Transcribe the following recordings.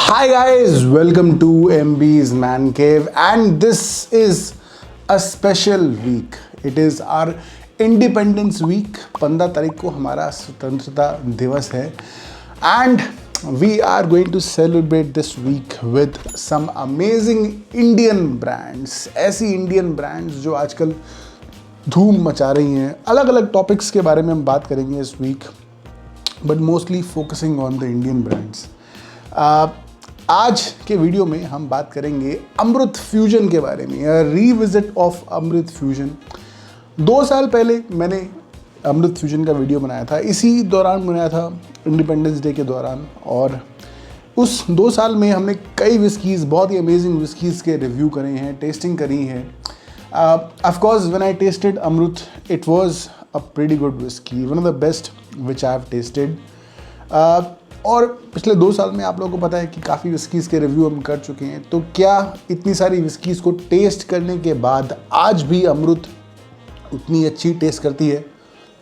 Hi guys, welcome to MB's Man Cave and this is a special week. It is our Independence Week. 15 तारीख को हमारा स्वतंत्रता दिवस है and we are going to celebrate this week with some amazing Indian brands. ऐसी Indian brands जो आजकल धूम मचा रही हैं. अलग अलग टॉपिक्स के बारे में हम बात करेंगे इस week, but mostly focusing on the Indian brands. आज के वीडियो में हम बात करेंगे अमृत फ्यूजन के बारे में, रीविजिट ऑफ अमृत फ्यूजन. 2 साल पहले मैंने अमृत फ्यूजन का वीडियो बनाया था, इसी दौरान बनाया था इंडिपेंडेंस डे के दौरान. और उस 2 साल में हमने कई विस्कीज़, बहुत ही अमेजिंग विस्कीज़ के रिव्यू करे हैं, टेस्टिंग करी हैं. Of course when I tested Amrut it was a pretty good whisky, one of the best which I have tested. और पिछले 2 साल में आप लोगों को पता है कि काफ़ी विस्कीज़ के रिव्यू हम कर चुके हैं. तो क्या इतनी सारी विस्कीज़ को टेस्ट करने के बाद आज भी अमृत उतनी अच्छी टेस्ट करती है?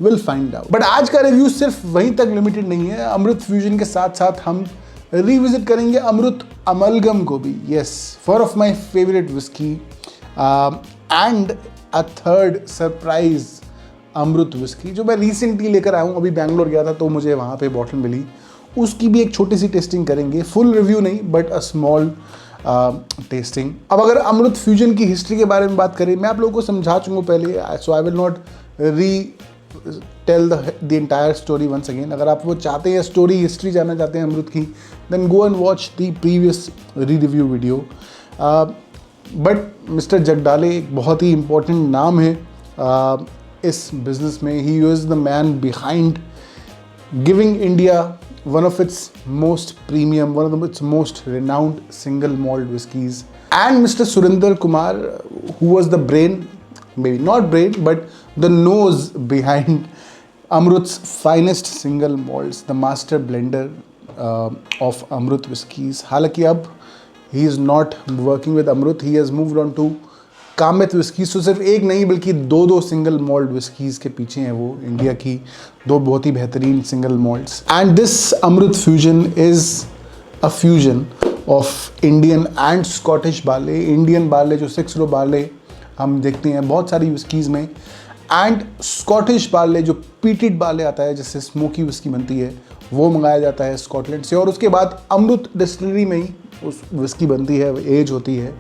Will find out. बट आज का रिव्यू सिर्फ वहीं तक लिमिटेड नहीं है. अमृत फ्यूजन के साथ साथ हम रिविजिट करेंगे अमृत अमलगम को भी. Yes, 4 of my favourite whisky and a third surprise Amrut whisky जो मैं रिसेंटली लेकर आया हूँ. अभी बैंगलोर गया था तो मुझे वहाँ पे बॉटल मिली, उसकी भी एक छोटी सी टेस्टिंग करेंगे. फुल रिव्यू नहीं बट अ स्मॉल टेस्टिंग. अब अगर अमृत फ्यूजन की हिस्ट्री के बारे में बात करें, मैं आप लोगों को समझा चुका हूँ पहले, so I will not tell the entire story once again. अगर आप वो चाहते हैं, स्टोरी हिस्ट्री जानना चाहते हैं अमृत की, then go and watch the previous review video. But mister Jagdale एक बहुत ही इंपॉर्टेंट नाम है इस बिजनेस में. He is the man behind giving India one of its most premium, one of its most renowned single malt whiskies. And Mr. Surinder Kumar, who was the brain, maybe not brain, but the nose behind Amrut's finest single malts, the master blender of Amrut whiskies. हालांकि अब he is not working with Amrut, he has moved on to कामित whiskeys. तो सिर्फ एक नहीं बल्कि 2 single malt whiskies के पीछे हैं वो, इंडिया की 2 बहुत ही बेहतरीन single malts. And this Amrut fusion is a fusion of Indian and Scottish barley. Indian barley जो 6 रो बार्ले हम देखते हैं बहुत सारी विस्कीज़ में, एंड स्कॉटिश बार्ले जो पीटेड बार्ले आता है जिससे स्मोकी विस्की बनती है, वो मंगाया जाता है स्कॉटलैंड से. और उसके बाद अमृत डिस्टिलरी में ही उस विस्की बनती है, एज होती है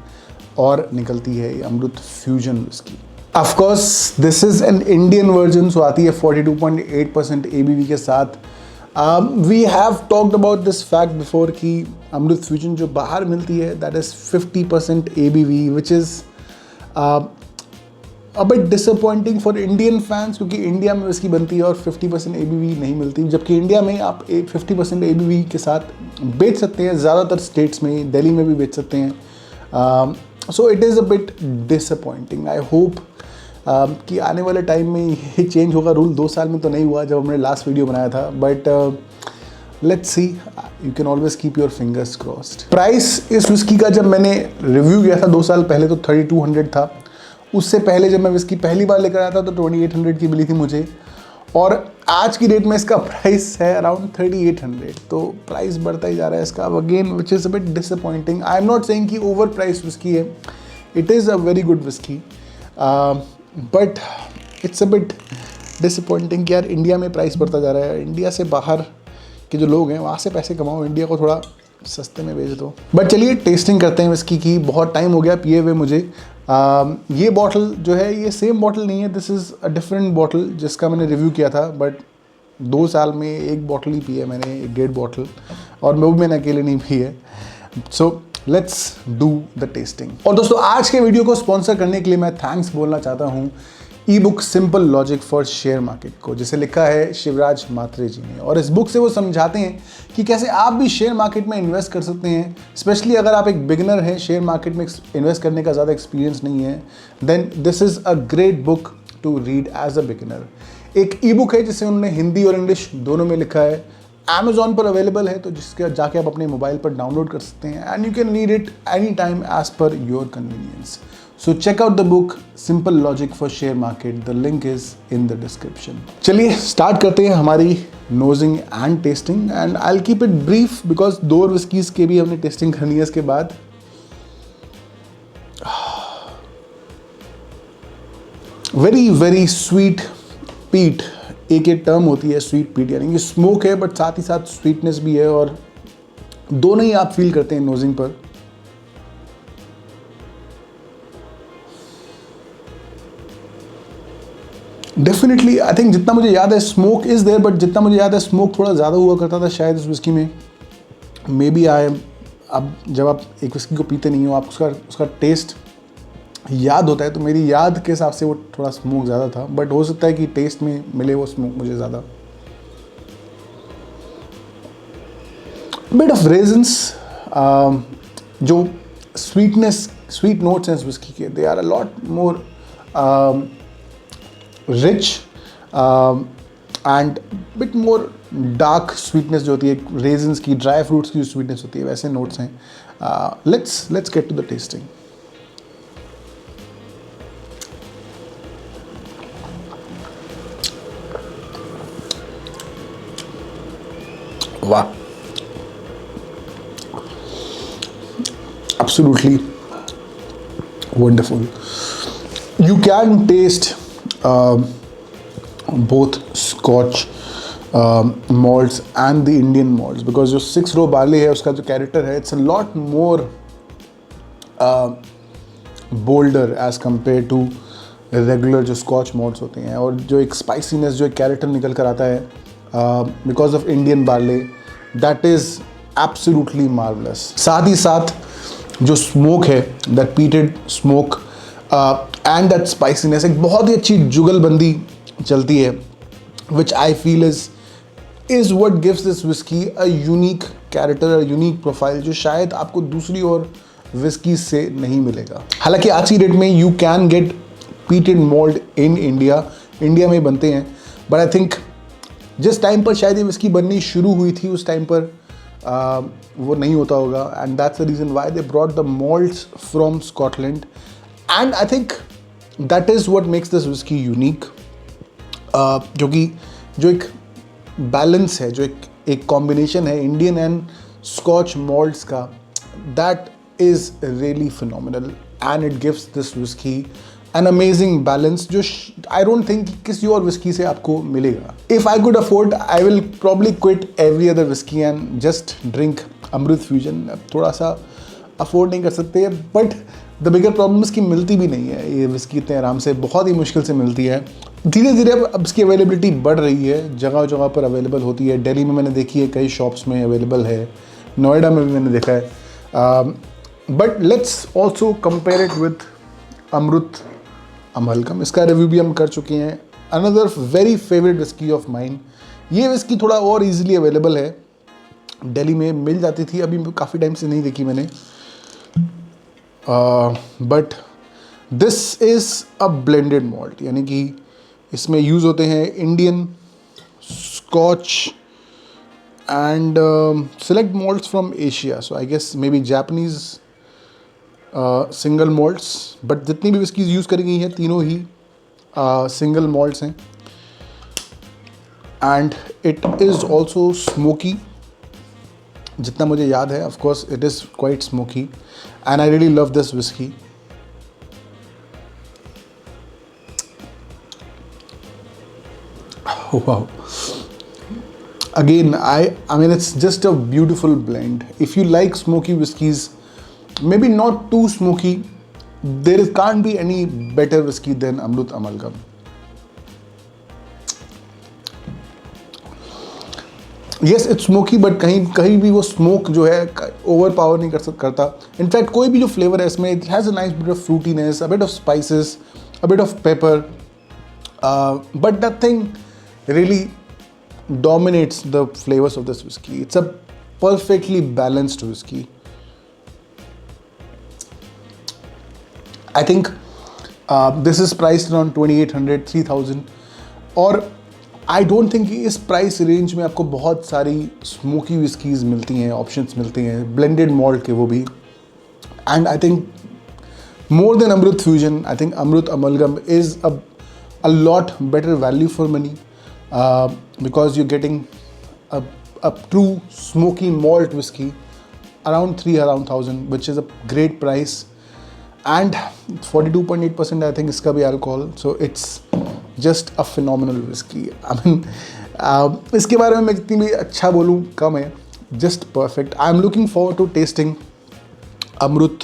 और निकलती है Amrut fusion whisky. Of course this is an Indian version, so आती है 42.8% ABV के साथ. We have talked about this fact before कि अमृत फ्यूजन जो बाहर मिलती है that is 50% ABV, which is a bit disappointing for Indian fans, क्योंकि इंडिया में विस्की बनती है और 50% ABV नहीं मिलती. जबकि इंडिया में आप 50% ABV के साथ बेच सकते हैं, ज़्यादातर स्टेट्स में, दिल्ली में भी बेच सकते हैं. So it is a bit disappointing. I hope कि आने वाले टाइम में ये चेंज होगा. रूल 2 साल में तो नहीं हुआ जब हमने लास्ट वीडियो बनाया था, but let's see. You can always keep your fingers crossed. Price इस विस्की का जब मैंने रिव्यू किया था 2 साल पहले तो 3200 था. उससे पहले जब मैं विस्की पहली बार लेकर आया था तो 2800 की मिली थी मुझे, और आज की डेट में इसका प्राइस है अराउंड 3800. तो प्राइस बढ़ता ही जा रहा है इसका again, which is a bit disappointing. I am not saying कि ओवर प्राइस विस्की है, it is a very good whisky, but it's a bit disappointing कि यार इंडिया में प्राइस बढ़ता जा रहा है. इंडिया से बाहर के जो लोग हैं वहाँ से पैसे कमाओ, इंडिया को थोड़ा सस्ते में बेच दो. बट चलिए टेस्टिंग करते हैं विस्की की. बहुत टाइम हो गया पिए हुए मुझे. ये बॉटल जो है ये सेम बॉटल नहीं है, this is a different bottle जिसका मैंने रिव्यू किया था. बट 2 साल में 1 बॉटल ही पी है मैंने, 1.5 बॉटल, और वो मैंने अकेले नहीं पी है. So let's do the testing. और दोस्तों आज के वीडियो को स्पॉन्सर करने के लिए मैं थैंक्स बोलना चाहता हूँ ई book simple logic for share market को, जिसे लिखा है शिवराज मात्रे जी ने. और इस बुक से वो समझाते हैं कि कैसे आप भी शेयर मार्केट में इन्वेस्ट कर सकते हैं. स्पेशली अगर आप एक बिगिनर हैं, शेयर मार्केट में इन्वेस्ट करने का ज़्यादा एक्सपीरियंस नहीं है, then this is a great book to read as a beginner. एक ई बुक है जिसे उन्होंने हिंदी और इंग्लिश दोनों में लिखा है. अमेजॉन पर अवेलेबल है, तो जिसके जाके आप अपने मोबाइल पर डाउनलोड कर सकते हैं, and you can read it any time as per your convenience. So check out the book Simple Logic for Share Market. The link is in the description. चलिए स्टार्ट करते हैं हमारी नोजिंग and testing, and I will keep it brief because 2 और whiskies के भी हमने testing करनी है इसके बाद। वेरी वेरी स्वीट पीट, एक टर्म होती है स्वीट पीट, यानी कि स्मोक है बट साथ ही साथ स्वीटनेस भी है, और दोनों ही आप फील करते हैं नोजिंग पर। डेफिनेटली आई थिंक जितना मुझे याद है स्मोक इज देयर, बट जितना मुझे याद है स्मोक थोड़ा ज़्यादा हुआ करता था शायद इस विस्की में। मे बी अब जब आप एक विस्की को पीते नहीं हो, आप उसका टेस्ट याद होता है, तो मेरी याद के हिसाब से वो थोड़ा स्मोक ज़्यादा था, बट हो सकता है कि टेस्ट में मिले वो स्मोक मुझे ज़्यादा। बिट ऑफ रेजन्स, जो स्वीट नोट्स हैं इस विस्की के, they are a lot more rich and bit more dark sweetness जो होती है रेजन्स की, ड्राई फ्रूट्स की जो स्वीटनेस होती है, वैसे नोट्स हैं। Let's get to the testing. वाह, absolutely wonderful. You can taste both Scotch malts and the Indian malts because जो 6 row barley है उसका जो कैरेक्टर है, it's a lot more bolder as compared to regular जो scotch malts होते हैं, और जो एक स्पाइसीनेस, जो एक कैरेक्टर निकल कर आता है because of Indian barley, that is absolutely marvellous. साथ ही साथ जो स्मोक है, that peated smoke and that spiciness, एक बहुत ही अच्छी जुगलबंदी चलती है, which I feel is what gives this whisky a unique character, a unique profile, जो शायद आपको दूसरी और विस्की से नहीं मिलेगा। हालांकि आज की डेट में you can get peated malt in India में बनते हैं, बट आई थिंक जिस टाइम पर शायद ये विस्की बननी शुरू हुई थी उस टाइम पर वो नहीं होता होगा, and that's the reason why they brought the malts from Scotland, and I think that is what makes this whisky unique. जो एक बैलेंस है, जो एक कॉम्बिनेशन है इंडियन एंड स्कॉच मॉल्ट्स का, that is really phenomenal and it gives this whisky an amazing balance जो I don't think किसी और विस्की से आपको मिलेगा। If I could afford, I will probably quit every other whiskey and just drink Amrut fusion. थोड़ा सा afford नहीं कर सकते, बट द बिगर प्रॉब्लम इसकी मिलती भी नहीं है ये विस्की इतने आराम से, बहुत ही मुश्किल से मिलती है। धीरे धीरे अब इसकी अवेलेबिलिटी बढ़ रही है, जगह जगह पर अवेलेबल होती है। दिल्ली में मैंने देखी है, कई शॉप्स में अवेलेबल है, नोएडा में भी मैंने देखा है। But let's also compare it with Amrut amalgam, इसका रिव्यू भी हम कर चुके हैं। Another very favourite whisky of mine. ये विस्की थोड़ा और इजीली अवेलेबल है, दिल्ली में मिल जाती थी, अभी काफ़ी टाइम से नहीं देखी मैंने, but this is a blended malt, यानी कि इसमें यूज़ होते हैं Indian, Scotch and select malts from Asia, so I guess may be Japanese single malts, but जितनी भी विस्कीज़ यूज़ करी गई हैं तीनों ही सिंगल मॉल्ट्स हैं, and it is also smoky, जितना मुझे याद है। Of course it is quite smoky and I really love this whisky. Wow. Again, I mean, it's just a beautiful blend. If you like smoky whiskies, maybe not too smoky, can't be any better whiskey than Amrut Amalgam. Yes, it's smoky, but कहीं भी वो smoke जो है overpower नहीं करता। In fact, कोई भी जो flavor है इसमें, it has a nice bit of fruitiness, a bit of spices, a bit of pepper, but nothing really dominates the flavors of this whiskey. It's a perfectly balanced whiskey. I think this is priced around 2800, 3000, और I don't think इस price range में आपको बहुत सारी smoky whiskies मिलती हैं, options मिलती हैं, ब्लेंडेड मॉल्ट के वो भी, and I think more than Amrut Fusion, I think Amrut Amalgam is a lot better value for money, because you're getting a true smoky malt whiskey around 1000, which is a great price. And 42.8% I think इसका भी alcohol, so it's just a phenomenal whiskey. I mean, इसके बारे में मैं जितनी भी अच्छा बोलूँ कम है. Just perfect. I am looking forward to tasting Amrut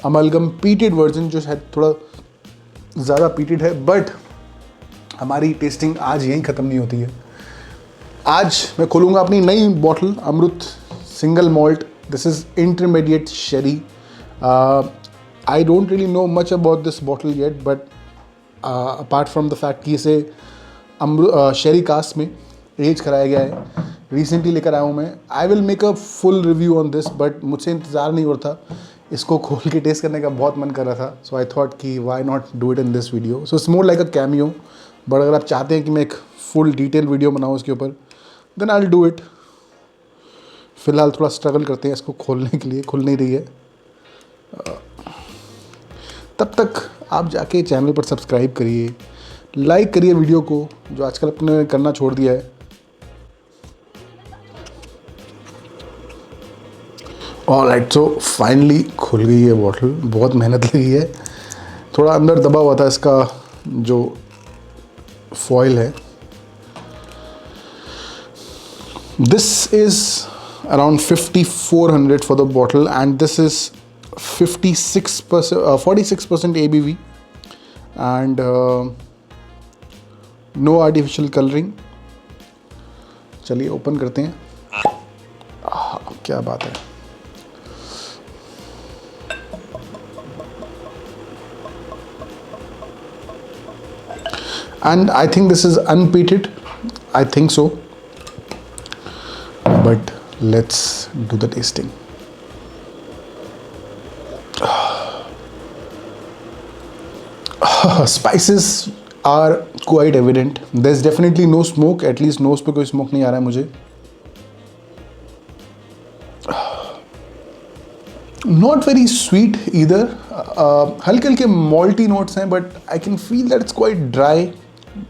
amalgam peated version, जो शायद थोड़ा ज़्यादा पीटेड है, बट हमारी टेस्टिंग आज यहीं ख़त्म नहीं होती है. आज मैं खोलूँगा अपनी नई bottle Amrut single malt. This is intermediate sherry. I don't really know much about this bottle yet, but apart from the fact कि इसे शेरी कास्ट में एज कराया गया है, रिसेंटली लेकर आया हूँ मैं. I will make a full review on this, but मुझसे इंतज़ार नहीं हो रहा था, इसको खोल के टेस्ट करने का बहुत मन कर रहा था. सो आई थॉट कि why not do it in this video. So it's more like a cameo, but अगर आप चाहते हैं कि मैं एक फुल डिटेल वीडियो बनाऊँ उसके ऊपर, then I will do it. फ़िलहाल थोड़ा स्ट्रगल करते हैं इसको खोलने के लिए, खुल नहीं रही है. तब तक आप जाके चैनल पर सब्सक्राइब करिए, लाइक करिए वीडियो को, जो आजकल अपने करना छोड़ दिया है. ऑलराइट, सो फाइनली खुल गई है बॉटल. बहुत मेहनत लगी है, थोड़ा अंदर दबा हुआ था इसका जो फॉइल है. This is around 5400 for the bottle, and this is 46% ABV and no artificial colouring. चलिए ओपन करते हैं. क्या बात है. And I think this is unpeated. I think so. But let's do the tasting. Spices are quite evident. There's definitely no smoke. At least nose पे कोई smoke नहीं आ रहा है मुझे. Not very sweet either. हल्के हल्के malty notes हैं, but I can feel that it's quite dry.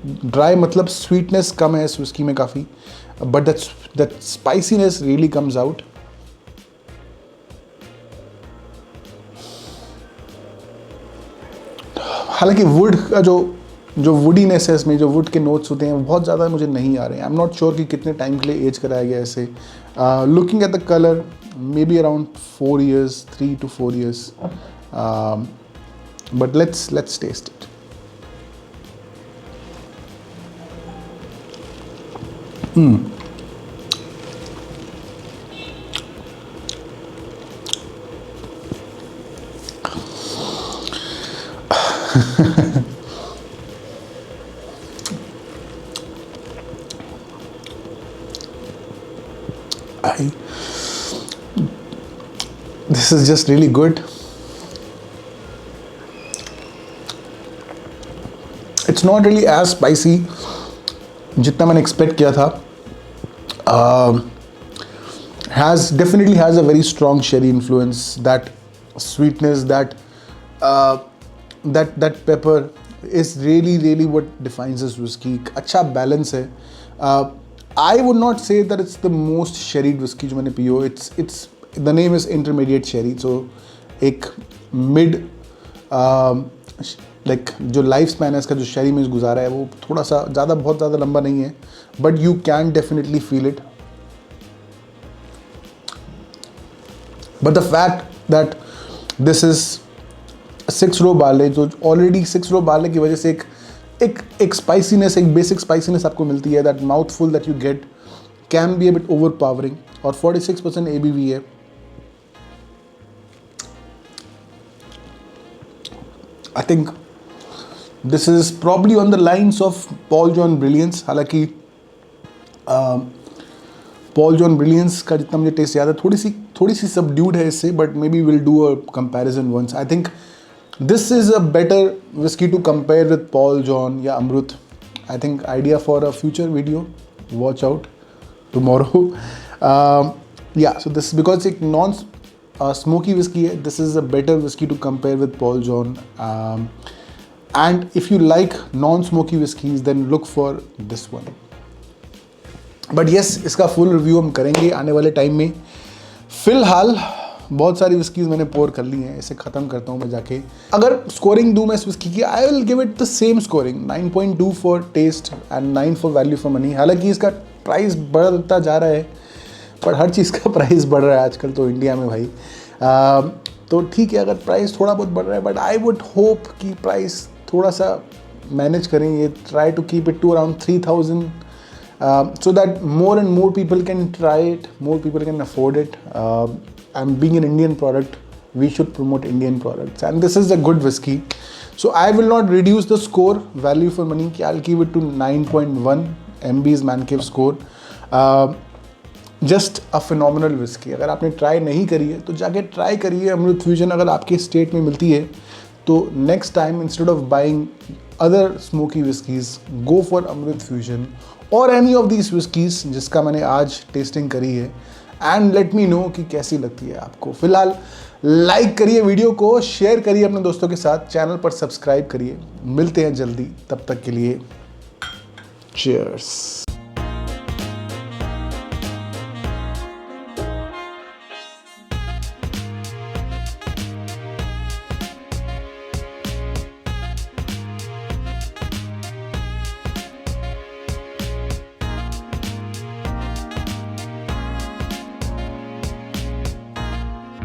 Dry मतलब स्वीटनेस कम है इस विस्की में काफ़ी, but that spiciness really comes out. हालांकि वुड का जो वुडीनेस है इसमें, जो वुड के नोट्स होते हैं, बहुत ज़्यादा मुझे नहीं आ रहे हैं. आई एम नॉट श्योर कि कितने टाइम के लिए एज कराया गया ऐसे. Looking at the colour, may be around 4 years, 3 to 4 years. But let's test it. This is just really good. It's not really as spicy जितना मैंने एक्सपेक्ट किया था. Definitely has a very strong sherry influence. That sweetness, that pepper is really what defines this whiskey. अच्छा balance है. I would not say that it's the most sherried whiskey जो मैंने P हो. It's the name is intermediate sherry. So एक mid like जो life span है इसका, जो शेरी में गुजारा है, वो थोड़ा सा बहुत ज़्यादा लंबा नहीं है, but you can definitely feel it. But the fact that this is 6 row barley, जो ऑलरेडी 6 row बार्ले की वजह से एक स्पाइसीनेस, एक बेसिक स्पाइसीनेस आपको मिलती है. That mouthful that you get can be a bit over powering. और 46% ABV है. आई think this is probably on the lines of Paul John brilliance. हालांकि पॉल जॉन ब्रिलियंस का जितना मुझे टेस्ट याद है, थोड़ी सी सबड्यूड है इससे, but may be will do a comparison once. I think this is a better whiskey to compare with Paul John या Amrut. I think idea for a future video, watch out tomorrow. Yeah so this because एक non smoky whiskey है, this is a better whiskey to compare with Paul John. And if you like non-smoky whiskeys, then look for this one. But yes, इसका full review हम करेंगे आने वाले time में। फिलहाल बहुत सारी विस्कीज़ मैंने पोर कर ली हैं, इसे ख़त्म करता हूँ मैं जाके। अगर स्कोरिंग दूँ मैं इस विस्की की, I will give it the same scoring, 9.2 for taste and 9 for value for money. हालांकि इसका प्राइस बढ़ता जा रहा है, पर हर चीज़ का प्राइस बढ़ रहा है आजकल तो इंडिया में भाई। तो ठीक है अगर प्राइस थोड़ा बहुत बढ़ रहा है, बट आई वुड होप कि प्राइस थोड़ा सा मैनेज करें, ये try to keep it to around 3000 so that more and more people can try it, more people can afford it. And being an Indian product, we should promote Indian products, and this is a good whiskey. So I will not reduce the score, value for money, I'll give it to 9.1 MB's Man Cave score. Just a phenomenal whisky. अगर आपने try नहीं करी है तो जाके try करिए अमृत fusion. अगर आपके स्टेट में मिलती है तो next time instead of buying other smoky whiskies, go for Amrut fusion और एनी ऑफ दीज विस्कीज़ जिसका मैंने आज टेस्टिंग करी है, एंड लेट मी नो कि कैसी लगती है आपको। फिलहाल लाइक करिए वीडियो को, शेयर करिए अपने दोस्तों के साथ, चैनल पर सब्सक्राइब करिए। मिलते हैं जल्दी, तब तक के लिए चीयर्स।